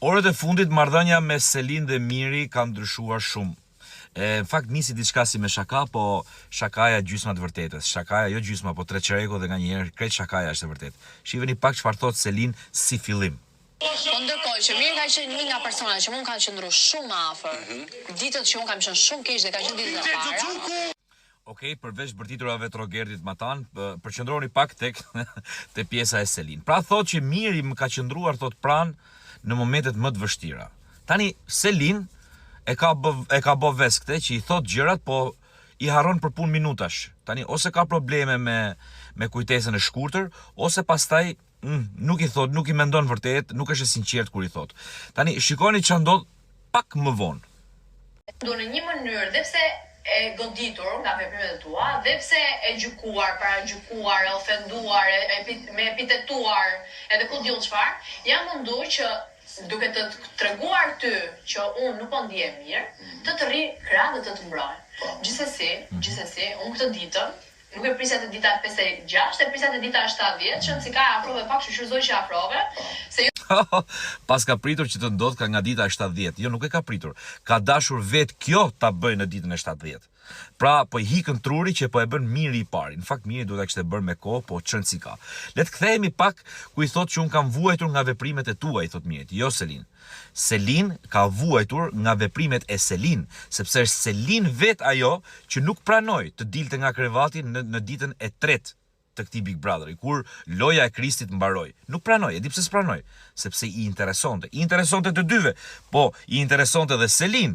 Orët e fundit marrëdhënia me Selin dhe Miri ka ndryshuar shumë. Në fakt nisi diçka si me shaka, po shakaja gjysma të vërtetës. Shakaja jo gjysma, po 3 çereko dhe nganjëherë krejt shakaja është e vërtetë. Shiheni pak çfarë thot Selin si fillim. Po ndërkohë që Miri ka qenë një nga personat që mund ka qëndru shumë afër. Ditët që unë kam qenë shumë keq dhe ka qenë ditët e para. Okej, përveç bërtiturave të Rogertit Matan, përqendrohuni pak tek te pjesa e Selin. Pra thot që Miri më ka qëndruar thot pranë në momentet më të vështira. Tani Selin e ka bë ves këtë që i thot gjërat, po i harron për punë minutash. Tani ose ka probleme me kujtesën e shkurtër, ose pastaj nuk i thot, nuk i mendon vërtet, nuk është e sinqert kur i thot. Tani shikoni ç'a ndodh pak më vonë. Do në një mënyrë, dhe pse e goditur nga veprimet e tua, dhe pse e gjykuar, paragjykuar, e ofenduar, me epitetuar, edhe ku diun çfarë, jam munduar që duke të treguar ty që unë nuk po ndihem mirë, të rri krah dhe të mbroj. Gjithsesi, unë këtë ditën nuk e prisja të dita 56, e prisja të dita 70, që si ka afrove pak shqyrëzoj që afrove, se pas ka pritur që të ndodh ka nga dita 70. Jo, nuk e ka pritur. Ka dashur vetë kjo ta bëjë në ditën e 70. Pra, po i hikën truri që po e bën Miri i pari. Në fakt Miri duhet ta kishte bërë me kohë, po çën si ka. Le të kthehemi pak ku i thot që un kam vuajtur nga veprimet e tua, i thot Mirit. Jo Selin. Selin ka vuajtur nga veprimet e Selin, sepse është Selin vet ajo që nuk pranoi të dilte nga krevati në ditën e 3 të këtij Big Brotheri, kur loja e Kristit mbaroi. Nuk pranoi, e di pse s'pranoi, sepse i interesonte. I interesonte të dyve, po i interesonte edhe Selin.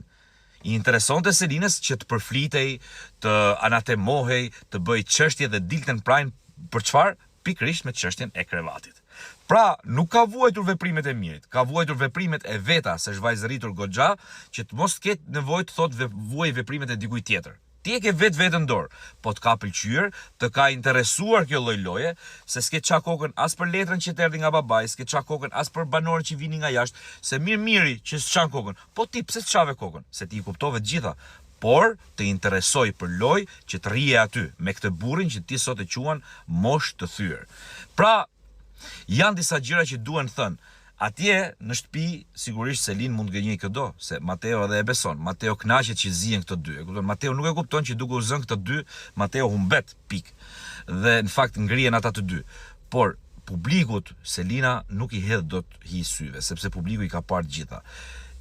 I interesonte Selinës që të përflitej, të anatemohej, të bëj çështje dhe dilten prajnë për çfarë? Pikërisht me çështjen e krevatit. Pra, nuk ka vuajtur veprimet e Mirit, ka vuajtur veprimet e veta, se është vajzëritur goxha, që të mos ketë nevojë të thotë vuaj veprimet e dikujt tjetër. Ti e ke vetë në dorë, po të ka pëlqyer, të ka interesuar kjo lloj loje, se s'ke qa kokën as për letrën që të erdhi nga babai, s'ke qa kokën as për banorët që vini nga jashtë, se Miri që s'çan kokën. Po ti pse s'çave kokën? Se ti i kuptove të gjitha, por të interesoj për lojë që të rrije aty me këtë burrin që ti sot e quan mosh të thyer. Pra, janë disa gjëra që duhen thënë. Atje në shtëpi sigurisht Selin mund gënjej këdo, se Mateo edhe e beson. Mateo kënaqet që zihen këto dy. E kupton? Mateo nuk e kupton që duke u zënë këto dy, Mateo humbet pik. Dhe në fakt ngrihen ata të dy. Por publikut Selina nuk i hedh dot hi syve, sepse publiku i ka parë të gjitha.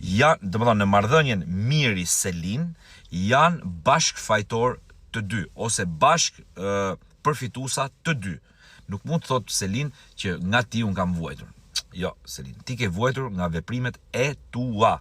Janë, domethënë në marrëdhënien Miri Selin janë bashk fajtor të dy ose bashk përfituesa të dy. Nuk mund të thotë Selin që nga ti un kam vuajtur. Jo, Selin, ti ke vuajtur nga veprimet e tua.